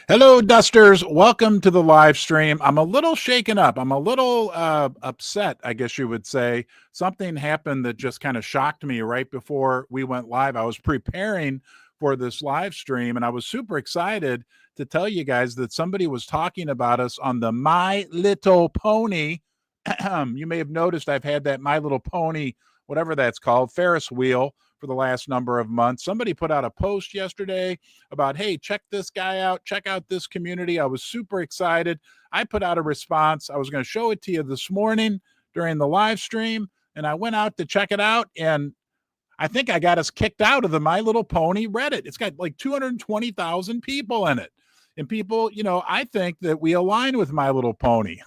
Hello, Dusters. Welcome to the live stream. I'm a little shaken up. I'm a little upset, I guess you would say. Something happened that just kind of shocked me right before we went live. I was preparing for this live stream, and I was super excited to tell you guys that somebody was talking about us on the My Little Pony. You may have noticed I've had that My Little Pony, whatever that's called, Ferris wheel for the last number of months. Somebody put out a post yesterday about, hey, check this guy out, check out this community. I was super excited. I put out a response. I was going to show it to you this morning during the live stream, and I went out to check it out, and I think I got us kicked out of the My Little Pony Reddit. It's got like 220,000 people in it. And people, I think that we align with My Little Pony.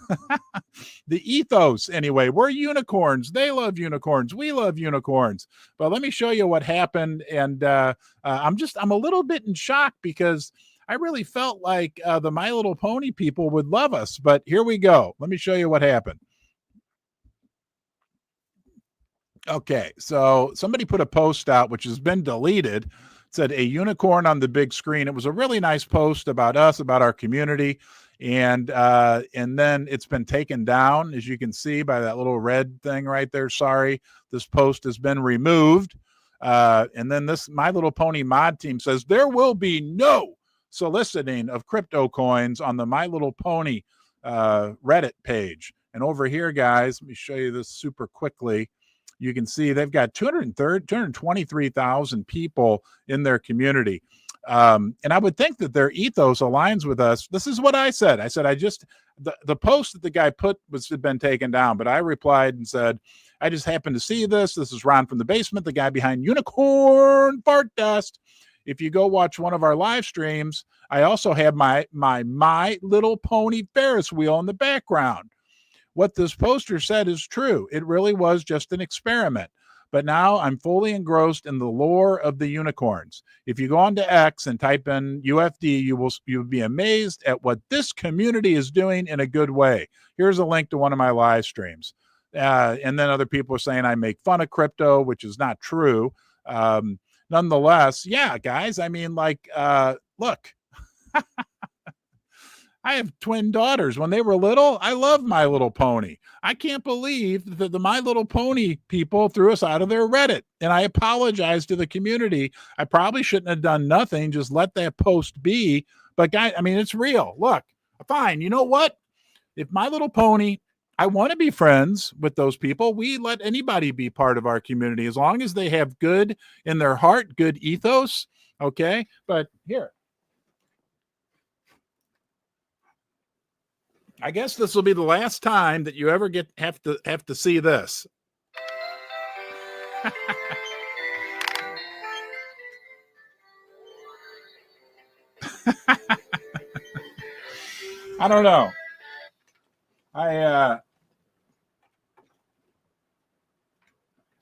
The ethos, anyway. We're unicorns. They love unicorns. We love unicorns. But let me show you what happened. And I'm a little bit in shock because I really felt like the My Little Pony people would love us. But here we go. Let me show you what happened. Okay, so somebody put a post out, which has been deleted. It said a unicorn on the big screen. It was a really nice post about us, about our community. And then it's been taken down, as you can see by that little red thing right there. Sorry, this post has been removed. And then this My Little Pony mod team says there will be no soliciting of crypto coins on the My Little Pony Reddit page. And over here, guys, let me show you this super quickly. You can see they've got 223,000 people in their community. And I would think that their ethos aligns with us. This is what I said. I said, the post that the guy put had been taken down, but I replied and said, I just happened to see this. This is Ron from the basement, the guy behind Unicorn Fart Dust. If you go watch one of our live streams, I also have my Little Pony Ferris wheel in the background. What this poster said is true. It really was just an experiment. But now I'm fully engrossed in the lore of the unicorns. If you go onto X and type in UFD, you'll be amazed at what this community is doing in a good way. Here's a link to one of my live streams. And then other people are saying I make fun of crypto, which is not true. Nonetheless, yeah, guys, I mean, look. I have twin daughters. When they were little, I loved My Little Pony. I can't believe that the My Little Pony people threw us out of their Reddit. And I apologize to the community. I probably shouldn't have done nothing. Just let that post be. But guys, I mean, it's real. Look, fine. You know what? If My Little Pony, I want to be friends with those people. We let anybody be part of our community as long as they have good in their heart, good ethos. Okay. But here. I guess this will be the last time that you ever have to see this. I don't know. I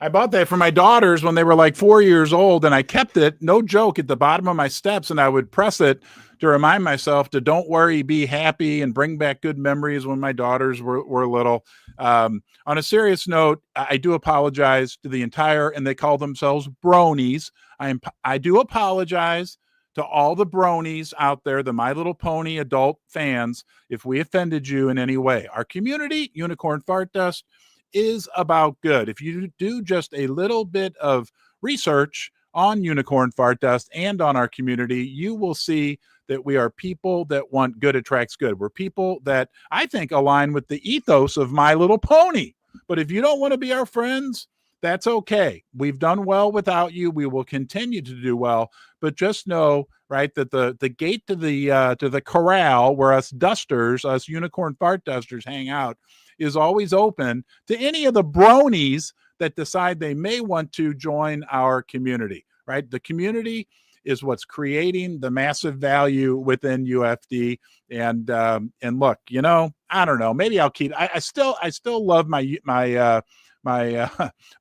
bought that for my daughters when they were like 4 years old, and I kept it, no joke, at the bottom of my steps, and I would press it to remind myself to don't worry, be happy, and bring back good memories when my daughters were little. On a serious note, I do apologize to the entire, and they call themselves bronies. I do apologize to all the bronies out there, the My Little Pony adult fans, if we offended you in any way. Our community, Unicorn Fart Dust, is about good. If you do just a little bit of research on Unicorn Fart Dust and on our community, you will see that we are people that want good attracts good. We're people that I think align with the ethos of My Little Pony. But if you don't want to be our friends, that's okay. We've done well without you. We will continue to do well. But just know, right, that the gate to the corral where us dusters, us Unicorn Fart Dusters hang out, is always open to any of the bronies that decide they may want to join our community, right? The community is what's creating the massive value within UFD. And look, I don't know, maybe I'll keep, I still love my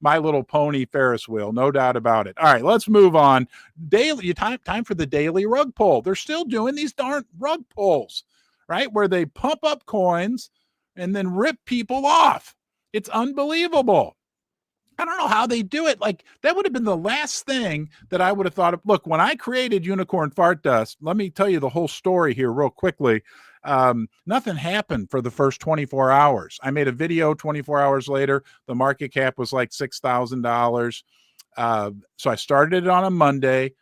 Little Pony Ferris wheel, no doubt about it. All right, let's move on. Daily time for the daily rug pull. They're still doing these darn rug pulls, right? Where they pump up coins and then rip people off. It's unbelievable. I don't know how they do it. Like, that would have been the last thing that I would have thought of. Look, when I created Unicorn Fart Dust, let me tell you the whole story here real quickly. Nothing happened for the first 24 hours. I made a video 24 hours later. The market cap was like $6,000. So I started it on a Monday.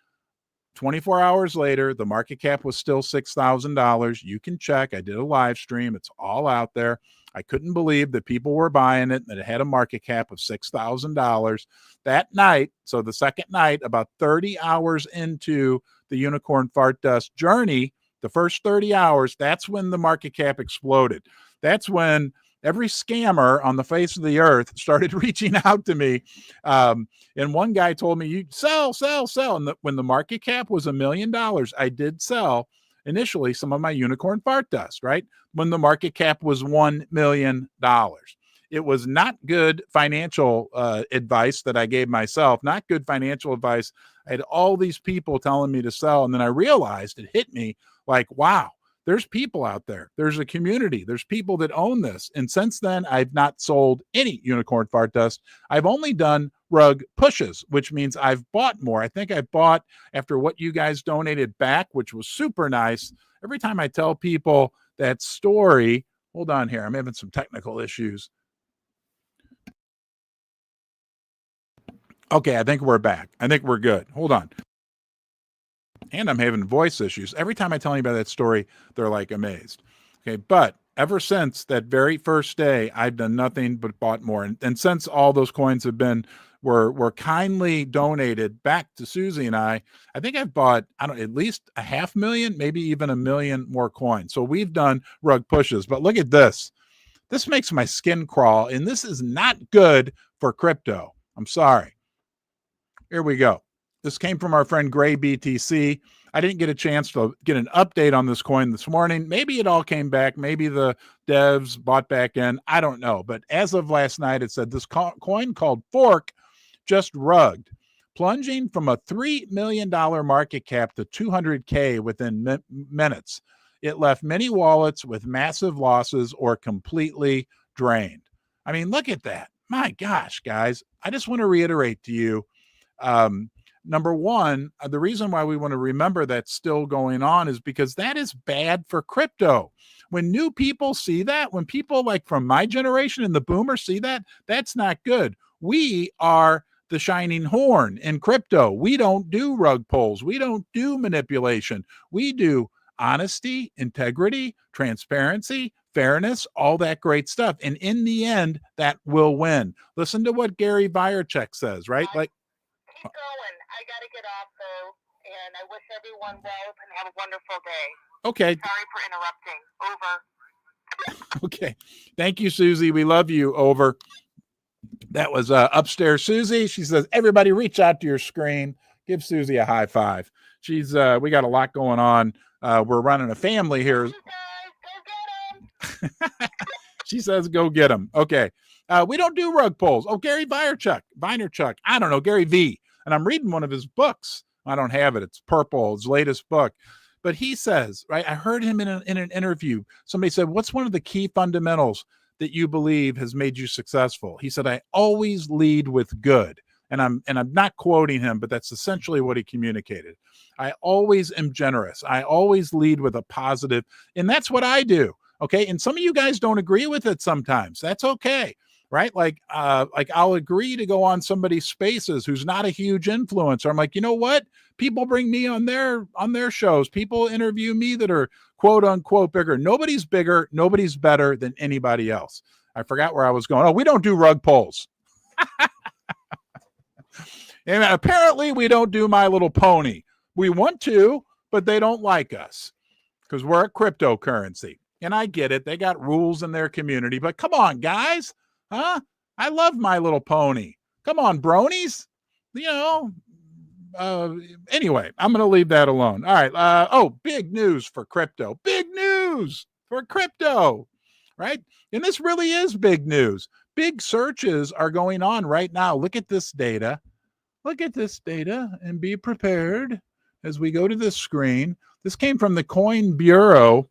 24 hours later, the market cap was still $6,000. You can check. I did a live stream. It's all out there. I couldn't believe that people were buying it, that it had a market cap of $6,000. That night, so the second night, about 30 hours into the Unicorn Fart Dust journey, the first 30 hours, that's when the market cap exploded. That's when every scammer on the face of the earth started reaching out to me. And one guy told me, you sell. And when the market cap was $1 million, I did sell initially some of my Unicorn Fart Dust, right? When the market cap was $1 million. It was not good financial advice that I gave myself, not good financial advice. I had all these people telling me to sell. And then I realized, it hit me like, wow, there's people out there. There's a community. There's people that own this. And since then, I've not sold any Unicorn Fart Dust. I've only done rug pushes, which means I've bought more. I think I bought after what you guys donated back, which was super nice. Every time I tell people that story, hold on here, I'm having some technical issues. Okay, I think we're back. I think we're good. Hold on. And I'm having voice issues. Every time I tell anybody that story, they're like amazed. Okay, but ever since that very first day, I've done nothing but bought more. And since all those coins have been were kindly donated back to Susie and I think I've bought, at least 500,000, maybe even 1 million more coins. So we've done rug pushes. But look at this. This makes my skin crawl, and this is not good for crypto. I'm sorry. Here we go. This came from our friend Gray BTC. I didn't get a chance to get an update on this coin this morning. Maybe it all came back. Maybe the devs bought back in. I don't know. But as of last night, it said this coin called Fork just rugged, plunging from a $3 million market cap to 200K within minutes. It left many wallets with massive losses or completely drained. I mean, look at that. My gosh, guys. I just want to reiterate to you, number one, the reason why we want to remember that's still going on is because that is bad for crypto. When new people see that, when people like from my generation and the boomers see that, that's not good. We are the shining horn in crypto. We don't do rug pulls. We don't do manipulation. We do honesty, integrity, transparency, fairness, all that great stuff. And in the end, that will win. Listen to what Gary Vaynerchuk says, right? Like, keep going. I got to get off though, and I wish everyone well and have a wonderful day. Okay. Sorry for interrupting. Over. Okay. Thank you, Susie. We love you. Over. That was upstairs Susie. She says, everybody reach out to your screen. Give Susie a high five. She's we got a lot going on. We're running a family here. You guys, go get them. She says, go get them. Okay. We don't do rug pulls. Oh, Gary Vaynerchuk. I don't know, Gary V. And I'm reading one of his books. I don't have it. It's purple, his latest book. But he says, right, I heard him in an interview. Somebody said, what's one of the key fundamentals that you believe has made you successful? He said, I always lead with good. And I'm not quoting him, but that's essentially what he communicated. I always am generous. I always lead with a positive. And that's what I do. Okay. And some of you guys don't agree with it sometimes. That's okay. Right? Like I'll agree to go on somebody's spaces who's not a huge influencer. I'm like, you know what? People bring me on their shows. People interview me that are quote unquote bigger. Nobody's bigger. Nobody's better than anybody else. I forgot where I was going. Oh, we don't do rug pulls. And apparently we don't do My Little Pony. We want to, but they don't like us because we're a cryptocurrency. And I get it. They got rules in their community, but come on, guys. Huh? I love My Little Pony. Come on, bronies. You know, anyway, I'm going to leave that alone. All right. Big news for crypto. Big news for crypto, right? And this really is big news. Big searches are going on right now. Look at this data. Look at this data and be prepared as we go to this screen. This came from the Coin Bureau.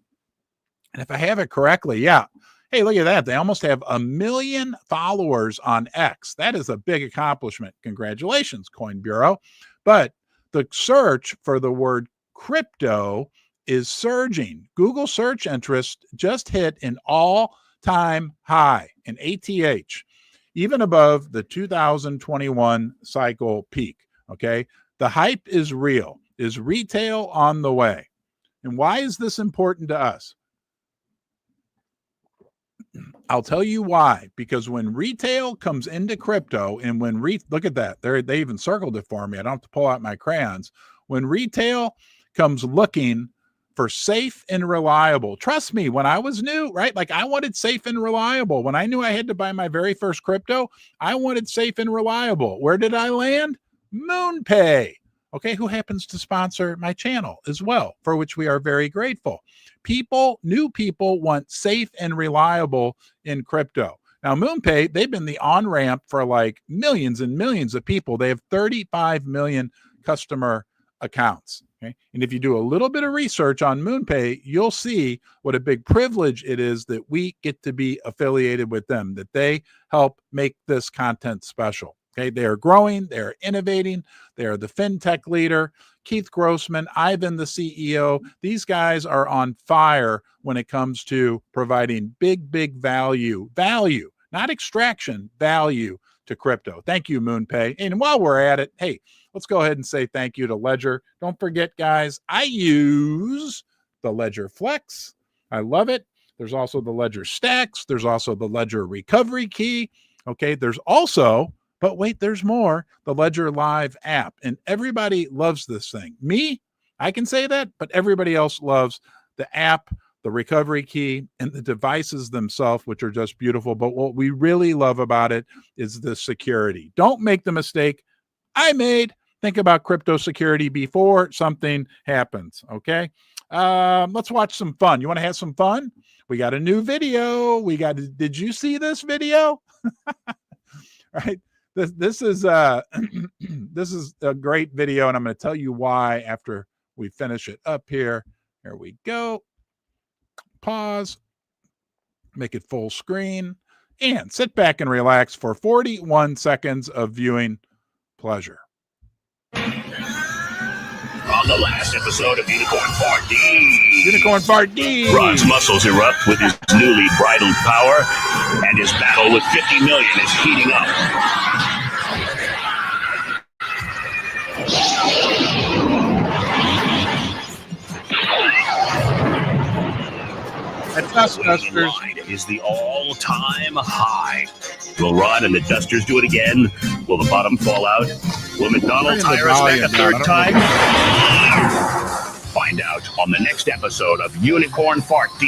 And if I have it correctly, yeah, Hey, look at that. They almost have 1 million followers on X. That is a big accomplishment. Congratulations, Coin Bureau. But the search for the word crypto is surging. Google search interest just hit an all-time high in ATH, even above the 2021 cycle peak. Okay. The hype is real. Is retail on the way? And why is this important to us? I'll tell you why. Because when retail comes into crypto, and when look at that, they even circled it for me. I don't have to pull out my crayons. When retail comes looking for safe and reliable, trust me, when I was new, right? Like I wanted safe and reliable. When I knew I had to buy my very first crypto, I wanted safe and reliable. Where did I land? MoonPay. Okay, who happens to sponsor my channel as well, for which we are very grateful. New people want safe and reliable in crypto. Now, MoonPay, they've been the on-ramp for like millions and millions of people. They have 35 million customer accounts. Okay? And if you do a little bit of research on MoonPay, you'll see what a big privilege it is that we get to be affiliated with them, that they help make this content special. Okay, they are growing, they are innovating, they are the fintech leader. Keith Grossman, Ivan, the CEO, these guys are on fire when it comes to providing big value, not extraction, value to crypto. Thank you, MoonPay. And while we're at it, hey, let's go ahead and say thank you to Ledger. Don't forget, guys, I use the Ledger Flex. I love it. There's also the Ledger Stacks. There's also the Ledger Recovery Key. Okay, there's also, but wait, there's more, the Ledger Live app. And everybody loves this thing. Me, I can say that, but everybody else loves the app, the recovery key, and the devices themselves, which are just beautiful. But what we really love about it is the security. Don't make the mistake I made. Think about crypto security before something happens, okay? Let's watch some fun. You want to have some fun? We got a new video. Did you see this video? Right? This is this is a great video, and I'm going to tell you why after we finish it up here. Here we go. Pause. Make it full screen. And sit back and relax for 41 seconds of viewing pleasure. On the last episode of Unicorn Part D, Unicorn Part D, Rod's muscles erupt with his newly bridled power, and his battle with 50 million is heating up. That's us, Dusters. Is the all-time high. Will Rod and the Dusters do it again? Will the bottom fall out? Will McDonald's hire us back a third time? Find out on the next episode of Unicorn Part D.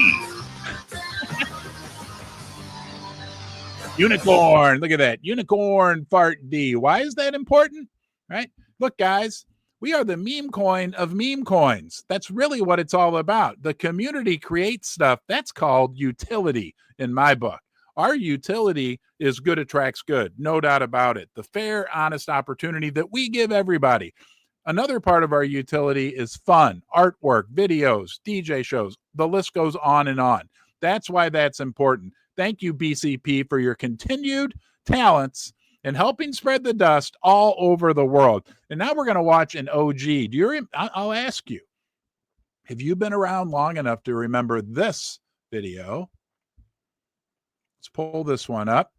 Unicorn. Look at that. Unicorn Part D. Why is that important? Right? Look, guys, we are the meme coin of meme coins. That's really what it's all about. The community creates stuff. That's called utility in my book. Our utility is good attracts good. No doubt about it. The fair, honest opportunity that we give everybody. Another part of our utility is fun, artwork, videos, DJ shows. The list goes on and on. That's why that's important. Thank you, BCP, for your continued talents and helping spread the dust all over the world. And now we're going to watch an OG. I'll ask you, have you been around long enough to remember this video? Let's pull this one up.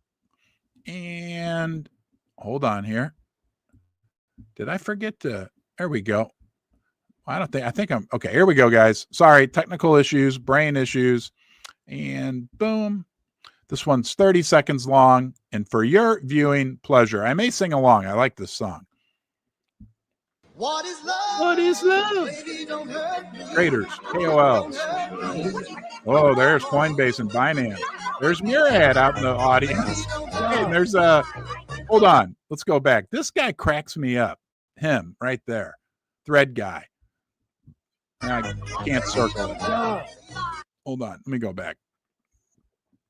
And hold on here. Did I forget to? There we go. I think I'm okay. Here we go, guys. Sorry, technical issues, brain issues. And boom. This one's 30 seconds long. And for your viewing pleasure, I may sing along. I like this song. What is love? What is love? Baby, don't hurt me. Traders, KOLs. Oh, there's Coinbase and Binance. There's Murad out in the audience. Hey, and there's hold on. Let's go back. This guy cracks me up. Him right there. Thread guy. I can't circle it. Hold on. Let me go back.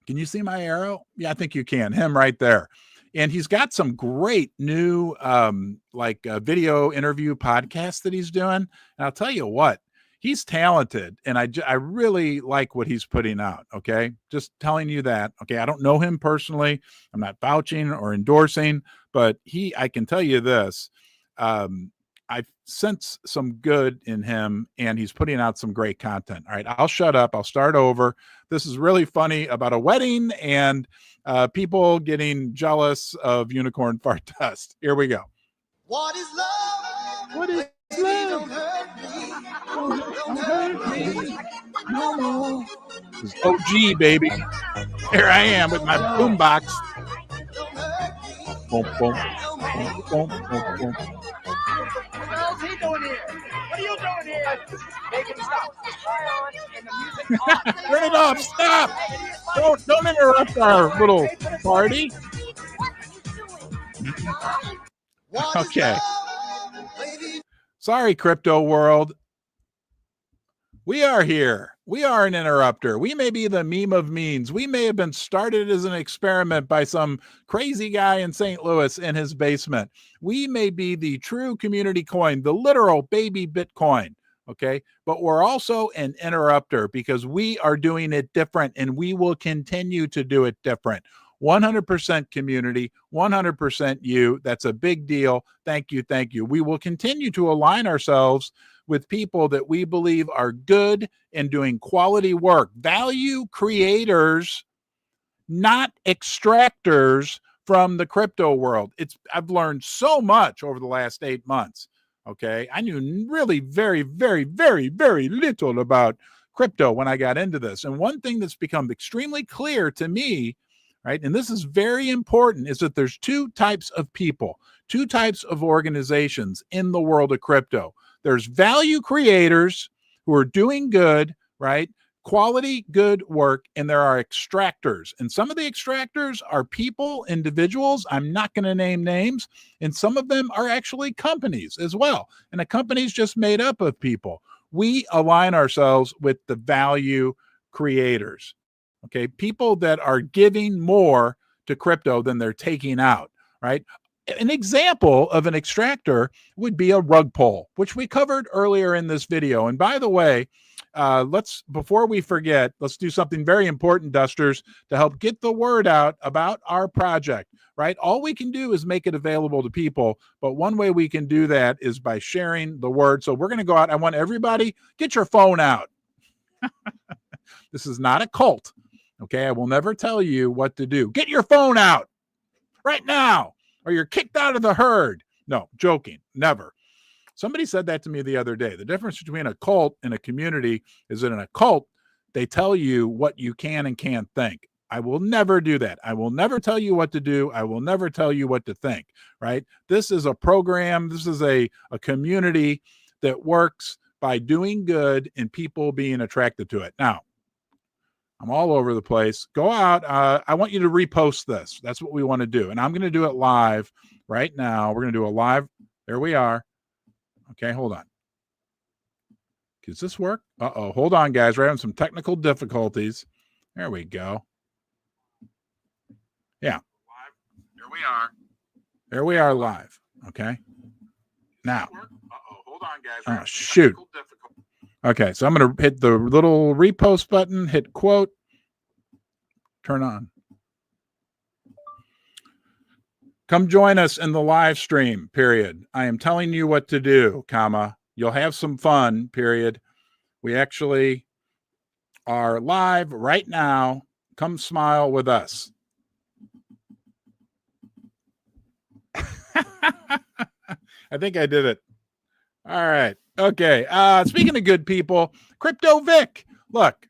Can you see my arrow? Yeah, I think you can. Him right there. And he's got some great new video interview podcasts that he's doing. And I'll tell you what, he's talented, and I really like what he's putting out. Okay, just telling you that. Okay, I don't know him personally. I'm not vouching or endorsing, but I can tell you this. I sense some good in him, and he's putting out some great content. All right, I'll shut up. I'll start over. This is really funny about a wedding and people getting jealous of unicorn fart dust. Here we go. What is love? What is Baby, love? don't hurt me. Don't hurt hurt me me no more. This is OG, baby. Here I am with my boombox. Don't hurt me Boom, boom, no boom, more. boom, boom, boom. How's he doing here? What are you doing here? Making stop. And the music off. Turn it off. Stop. Don't interrupt our little party. What is Okay. love? Baby, Sorry, crypto world. We are here. We are an interrupter. We may be the meme of memes. We may have been started as an experiment by some crazy guy in St. Louis in his basement. We may be the true community coin, the literal baby Bitcoin. Okay. But we're also an interrupter because we are doing it different, and we will continue to do it different. 100% community, 100% you. That's a big deal. Thank you. Thank you. We will continue to align ourselves with people that we believe are good and doing quality work, value creators, not extractors from the crypto world. I've learned so much over the last 8 months. Okay. I knew really very, very, very, very little about crypto when I got into this. And one thing that's become extremely clear to me, right, and this is very important, is that there's two types of people, two types of organizations in the world of crypto. There's value creators who are doing good, right? Quality, good work, and there are extractors. And some of the extractors are people, individuals. I'm not going to name names. And some of them are actually companies as well. And a company is just made up of people. We align ourselves with the value creators. Okay, people that are giving more to crypto than they're taking out, right? An example of an extractor would be a rug pull, which we covered earlier in this video. And by the way, before we forget, let's do something very important, Dusters, to help get the word out about our project, right? All we can do is make it available to people, but one way we can do that is by sharing the word. So we're going to go out. I want everybody, get your phone out. This is not a cult. Okay, I will never tell you what to do. Get your phone out right now, or you're kicked out of the herd. No, joking, never. Somebody said that to me the other day. The difference between a cult and a community is that in a cult, they tell you what you can and can't think. I will never do that. I will never tell you what to do. I will never tell you what to think, right? This is a program. This is a community that works by doing good and people being attracted to it. Now, I'm all over the place. Go out. I want you to repost this. That's what we want to do. And I'm going to do it live right now. We're going to do a live. There we are. Okay, hold on. Does this work? Uh-oh. Hold on, guys. We're having some technical difficulties. There we go. Yeah. There we are. There we are live. Okay. Now. Uh-oh. Hold on, guys. Oh, shoot. Okay, so I'm going to hit the little repost button, hit quote, turn on. Come join us in the live stream, period. I am telling you what to do, comma. You'll have some fun, period. We actually are live right now. Come smile with us. I think I did it. All right. Okay. Speaking of good people, Crypto Vic. Look,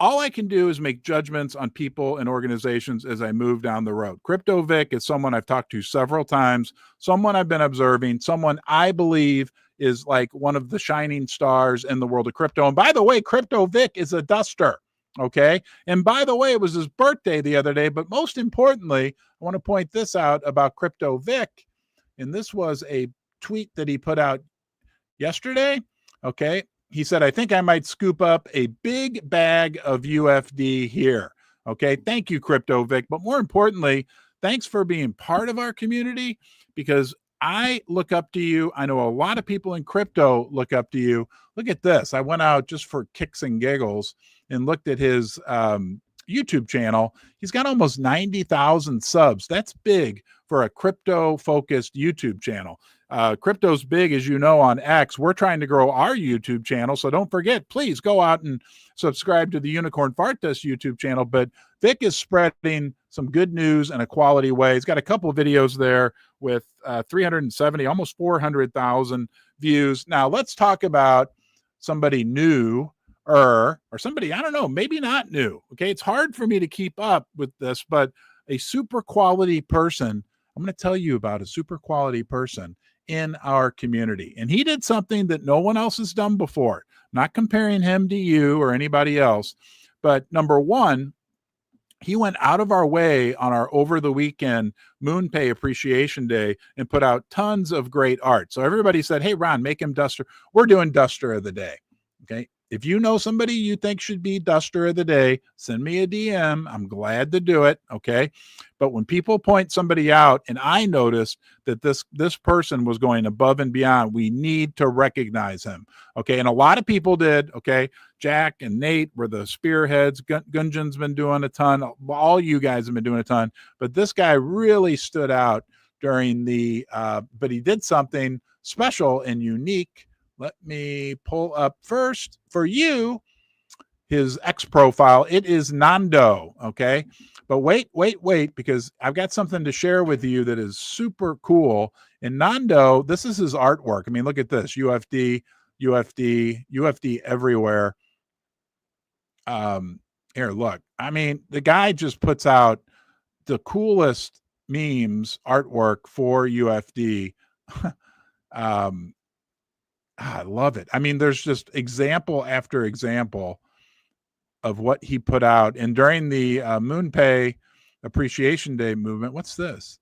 all I can do is make judgments on people and organizations as I move down the road. Crypto Vic is someone I've talked to several times, someone I've been observing, someone I believe is like one of the shining stars in the world of crypto. And by the way, Crypto Vic is a duster. Okay. And by the way, it was his birthday the other day. But most importantly, I want to point this out about Crypto Vic. And this was a tweet that he put out yesterday. Okay. He said, I think I might scoop up a big bag of UFD here. Okay. Thank you, Crypto Vic. But more importantly, thanks for being part of our community, because I look up to you. I know a lot of people in crypto look up to you. Look at this. I went out just for kicks and giggles and looked at his YouTube channel. He's got almost 90,000 subs. That's big for a crypto focused YouTube channel. Crypto's big, as you know, on X. We're trying to grow our YouTube channel. So don't forget, please go out and subscribe to the Unicorn Fart Test YouTube channel. But Vic is spreading some good news in a quality way. He's got a couple of videos there with 370, almost 400,000 views. Now let's talk about somebody new or somebody, I don't know, maybe not new. Okay. It's hard for me to keep up with this, but a super quality person. I'm going to tell you about a super quality person in our community. And he did something that no one else has done before. Not comparing him to you or anybody else, but number one, he went out of our way on our over the weekend MoonPay Appreciation Day and put out tons of great art. So everybody said, hey, Ron, make him Duster. We're doing Duster of the Day. Okay. If you know somebody you think should be Duster of the Day, send me a DM. I'm glad to do it. Okay. But when people point somebody out, and I noticed that this person was going above and beyond, we need to recognize him. Okay. And a lot of people did. Okay. Jack and Nate were the spearheads. Gunjan's been doing a ton. All you guys have been doing a ton. But this guy really stood out during the, but he did something special and unique. Let me pull up first for you his X profile. It is Nando. Okay. But wait, because I've got something to share with you that is super cool. And Nando, this is his artwork. I mean, look at this. UFD everywhere. Here, look. I mean, the guy just puts out the coolest memes, artwork for UFD. I love it. I mean, there's just example after example of what he put out. And during the MoonPay Appreciation Day movement, what's this?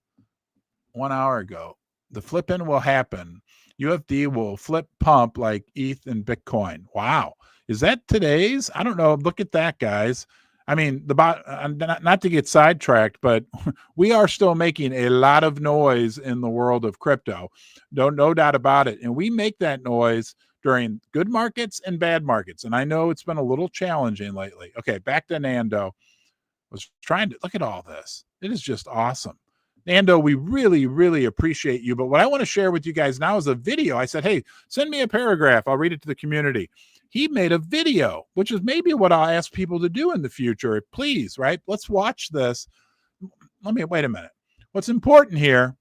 1 hour ago, the flipping will happen. UFD will flip pump like ETH and Bitcoin. Wow. Is that today's? I don't know. Look at that, guys. I mean, not to get sidetracked, but we are still making a lot of noise in the world of crypto. No doubt about it. And we make that noise during good markets and bad markets. And I know it's been a little challenging lately. Okay, back to Nando. I was trying to look at all this. It is just awesome. Nando, we really, really appreciate you. But what I want to share with you guys now is a video. I said, hey, send me a paragraph. I'll read it to the community. He made a video, which is maybe what I'll ask people to do in the future. Please, right? Let's watch this. Wait a minute. What's important here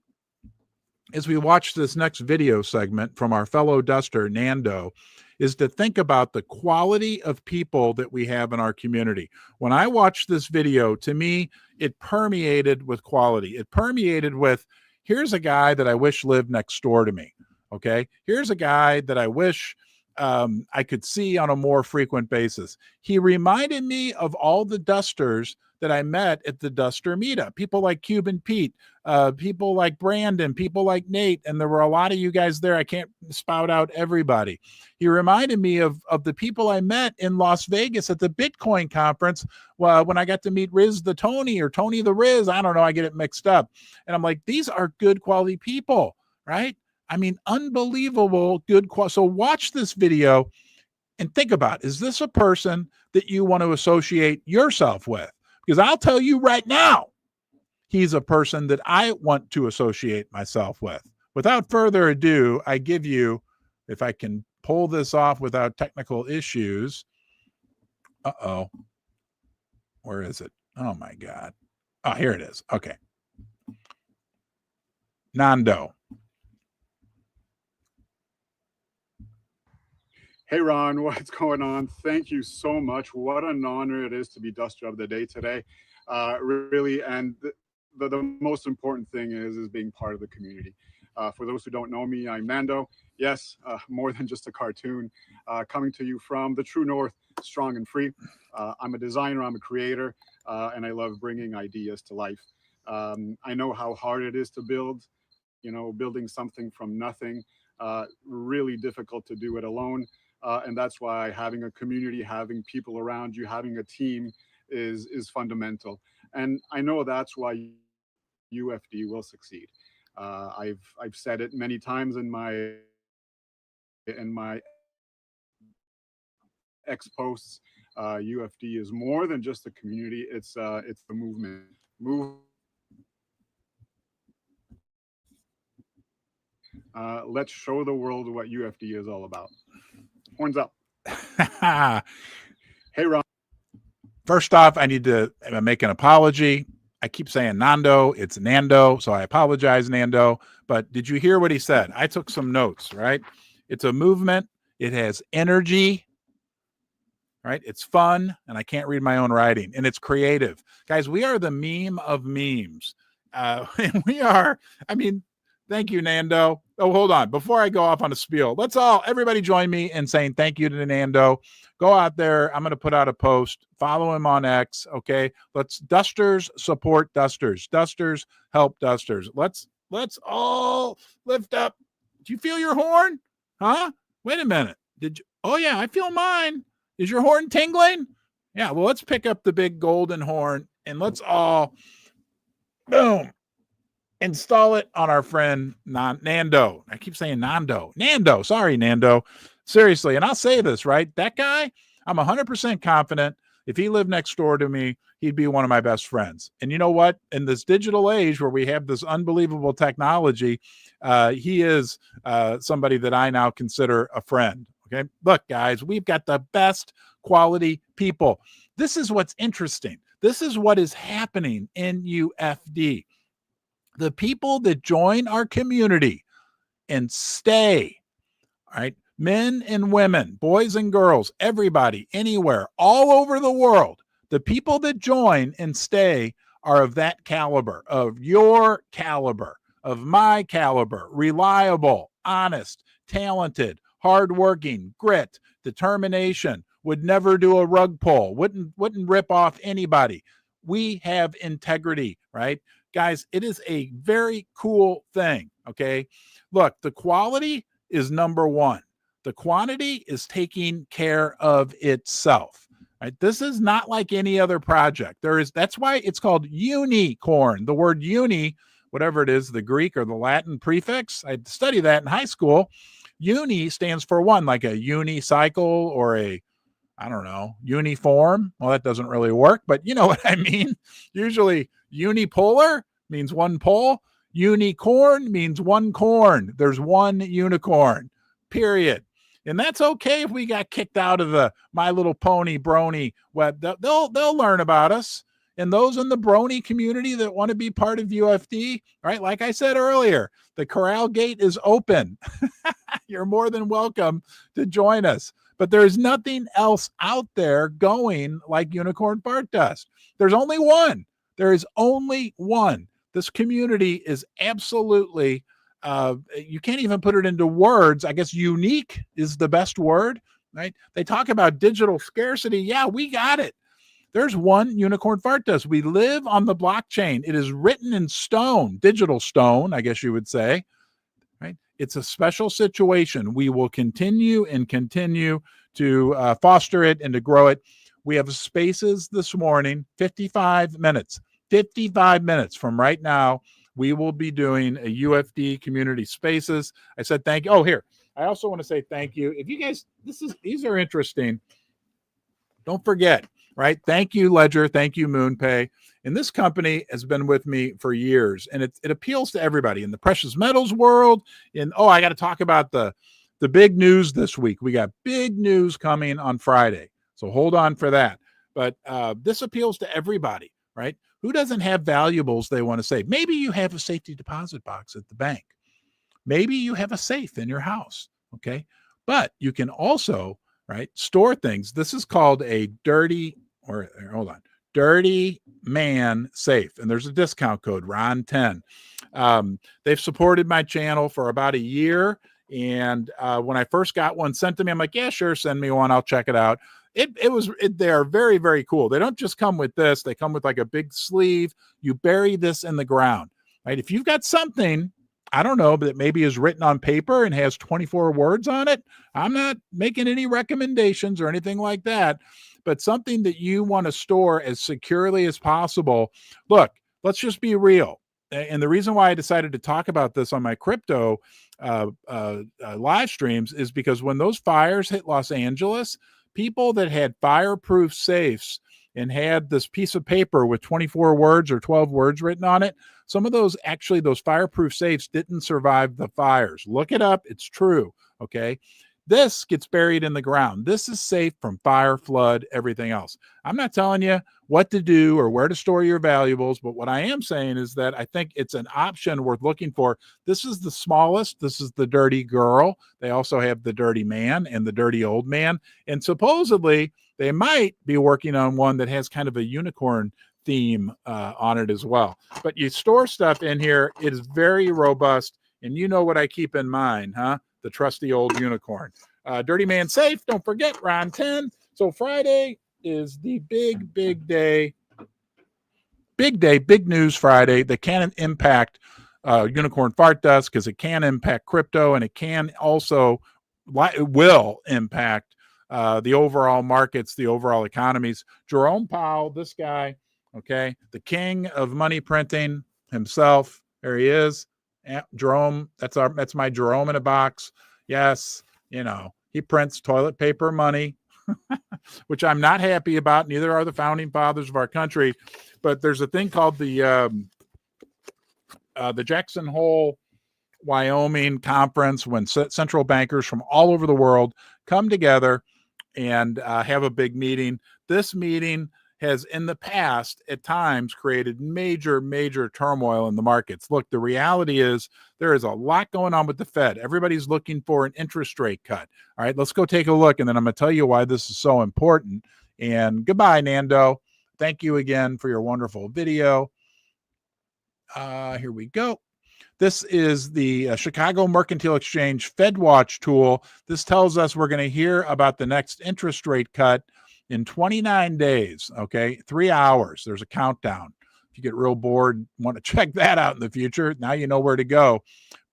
as we watch this next video segment from our fellow Duster, Nando, is to think about the quality of people that we have in our community. When I watched this video, to me, it permeated with quality. It permeated with, here's a guy that I wish lived next door to me. Okay. Here's a guy that I wish I could see on a more frequent basis. He reminded me of all the Dusters that I met at the Duster meetup. People like Cuban Pete, people like Brandon, people like Nate, and there were a lot of you guys there. I can't spout out everybody. He reminded me of the people I met in Las Vegas at the Bitcoin conference when I got to meet Riz the Tony or Tony the Riz. I don't know. I get it mixed up. And I'm like, these are good quality people, right? I mean, unbelievable good quality. So watch this video and think about, is this a person that you want to associate yourself with? Because I'll tell you right now, he's a person that I want to associate myself with. Without further ado, I give you, if I can pull this off without technical issues. Uh-oh. Where is it? Oh, my God. Oh, here it is. Okay. Nando. Hey, Ron, what's going on? Thank you so much. What an honor it is to be Duster of the Day today. Really, and the most important thing is being part of the community. For those who don't know me, I'm Nando. Yes, more than just a cartoon. Coming to you from the true north, strong and free. I'm a designer, I'm a creator, and I love bringing ideas to life. I know how hard it is to build, building something from nothing. Really difficult to do it alone. And that's why having a community, having people around you, having a team is fundamental. And I know that's why UFD will succeed. I've said it many times in my X posts. UFD is more than just a community. It's the movement. Let's show the world what UFD is all about. Horns up. Hey, Ron. First off, I need to make an apology. I keep saying Nando. It's Nando. So I apologize, Nando. But did you hear what he said? I took some notes, right? It's a movement. It has energy, right? It's fun. And I can't read my own writing. And it's creative. Guys, we are the meme of memes. And we are, I mean, thank you, Nando. Oh, hold on. Before I go off on a spiel, everybody join me in saying thank you to Nando. Go out there. I'm going to put out a post. Follow him on X. Okay. Let's Dusters support Dusters. Dusters help Dusters. Let's all lift up. Do you feel your horn? Huh? Wait a minute. Did you? Oh yeah, I feel mine. Is your horn tingling? Yeah. Well, let's pick up the big golden horn and let's all boom. Install it on our friend Nando. I keep saying Nando. Nando. Sorry, Nando. Seriously. And I'll say this, right? That guy, I'm 100% confident if he lived next door to me, he'd be one of my best friends. And you know what? In this digital age where we have this unbelievable technology, he is somebody that I now consider a friend. Okay. Look, guys, we've got the best quality people. This is what's interesting. This is what is happening in UFD. The people that join our community and stay, right? Men and women, boys and girls, everybody, anywhere, all over the world. The people that join and stay are of that caliber, of your caliber, of my caliber, reliable, honest, talented, hardworking, grit, determination, would never do a rug pull, wouldn't rip off anybody. We have integrity, right? Guys, it is a very cool thing, okay? Look, the quality is number one. The quantity is taking care of itself, right? This is not like any other project. That's why it's called unicorn. The word uni, whatever it is, the Greek or the Latin prefix, I studied that in high school. Uni stands for one, like a unicycle or I don't know, uniform. Well, that doesn't really work, but you know what I mean? Usually unipolar means one pole. Unicorn means one corn. There's one unicorn, period. And that's okay if we got kicked out of the My Little Pony Brony web. They'll learn about us. And those in the Brony community that want to be part of UFD, right? Like I said earlier, the corral gate is open. You're more than welcome to join us. But there's nothing else out there going like Unicorn Fart Dust. There's only one. There is only one. This community is absolutely, you can't even put it into words. I guess unique is the best word, right? They talk about digital scarcity. Yeah, we got it. There's one Unicorn Fart Dust. We live on the blockchain. It is written in stone, digital stone, I guess you would say, right? It's a special situation. We will continue to foster it and to grow it. We have spaces this morning, 55 minutes from right now. We will be doing a UFD community spaces. I said, thank you. Oh, here, I also want to say thank you. If you guys, these are interesting. Don't forget, right? Thank you, Ledger. Thank you, MoonPay. And this company has been with me for years, and it appeals to everybody in the precious metals world. I got to talk about the big news this week. We got big news coming on Friday, so hold on for that. But this appeals to everybody, right? Who doesn't have valuables they want to save? Maybe you have a safety deposit box at the bank. Maybe you have a safe in your house, okay? But you can also, right, store things. This is called a dirty man safe. And there's a discount code, Ron10. They've supported my channel for about a year. And when I first got one sent to me, I'm like, yeah, sure, send me one. I'll check it out. They're very, very cool. They don't just come with this. They come with like a big sleeve. You bury this in the ground, right? If you've got something, I don't know, but maybe is written on paper and has 24 words on it. I'm not making any recommendations or anything like that, but something that you want to store as securely as possible. Look, let's just be real. and the reason why I decided to talk about this on my crypto live streams is because when those fires hit Los Angeles, people that had fireproof safes and had this piece of paper with 24 words or 12 words written on it, some of those fireproof safes didn't survive the fires. Look it up. It's true. Okay. This gets buried in the ground. This is safe from fire, flood, everything else. I'm not telling you what to do or where to store your valuables, but what I am saying is that I think it's an option worth looking for. This is the smallest. This is the dirty girl. They also have the dirty man and the dirty old man. And supposedly they might be working on one that has kind of a unicorn theme on it as well. But you store stuff in here. It is very robust. And you know what I keep in mind, huh? The trusty old unicorn. Dirty Man Safe, don't forget, Ron 10. So Friday is the big day. Big day, big news Friday that can impact unicorn fart dust because it can impact crypto, and it can also, it will impact the overall markets, the overall economies. Jerome Powell, this guy, okay, the king of money printing himself. There he is. Jerome, that's my Jerome in a box. Yes, you know, he prints toilet paper money, which I'm not happy about. Neither are the founding fathers of our country. But there's a thing called the Jackson Hole, Wyoming conference, when central bankers from all over the world come together and have a big meeting. This meeting has in the past at times created major turmoil in the markets. Look, the reality is there is a lot going on with the Fed. Everybody's looking for an interest rate cut. All right, let's go take a look, and then I'm going to tell you why this is so important. And goodbye, Nando. Thank you again for your wonderful video. Here we go. This is the Chicago Mercantile Exchange FedWatch tool. This tells us we're going to hear about the next interest rate cut in 29 days, okay? 3 hours. There's a countdown. If you get real bored, want to check that out in the future, now you know where to go.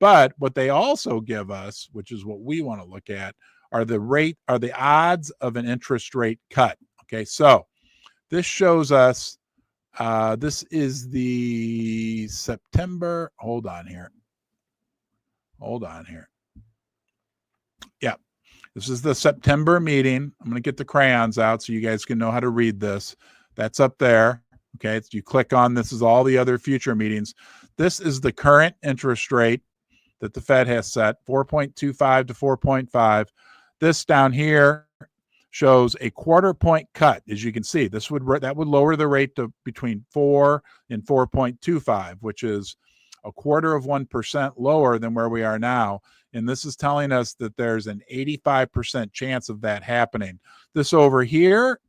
But what they also give us, which is what we want to look at, are the odds of an interest rate cut. Okay, so this shows us, this is the September, hold on here. Yeah. This is the September meeting. I'm going to get the crayons out so you guys can know how to read this. That's up there. Okay. You click on, this is all the other future meetings. This is the current interest rate that the Fed has set, 4.25 to 4.5. This down here shows a 1/4 point cut. As you can see, that would lower the rate to between 4 and 4.25, which is 1/4% lower than where we are now. And this is telling us that there's an 85% chance of that happening. This over here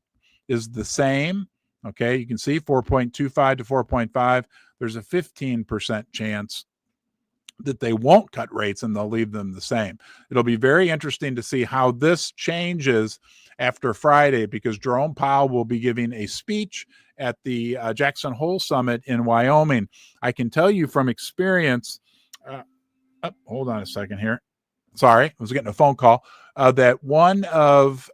is the same. Okay, you can see 4.25 to 4.5. There's a 15% chance that they won't cut rates and they'll leave them the same. It'll be very interesting to see how this changes after Friday, because Jerome Powell will be giving a speech at the Jackson Hole Summit in Wyoming. I can tell you from experience, hold on a second here. Sorry, I was getting a phone call. That one of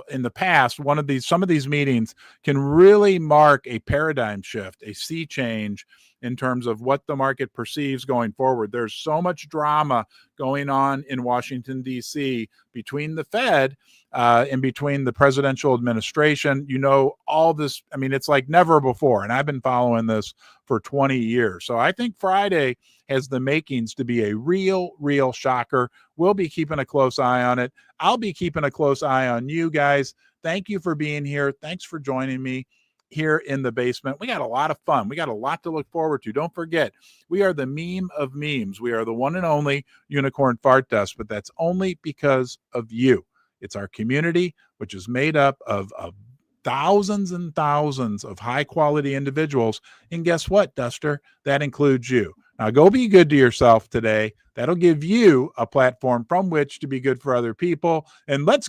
in the past, some of these meetings can really mark a paradigm shift, a sea change in terms of what the market perceives going forward. There's so much drama going on in Washington, D.C. between the Fed and between the presidential administration. You know, all this, I mean, it's like never before. And I've been following this for 20 years. So I think Friday has the makings to be a real shocker. We'll be keeping a close eye on it. I'll be keeping a close eye on you guys. Thank you for being here. Thanks for joining me here in the basement. We got a lot of fun. We got a lot to look forward to. Don't forget, we are the meme of memes. We are the one and only Unicorn Fart Dust, but that's only because of you. It's our community, which is made up of thousands and thousands of high quality individuals. And guess what, Duster? That includes you. Now go be good to yourself today. That'll give you a platform from which to be good for other people. And let's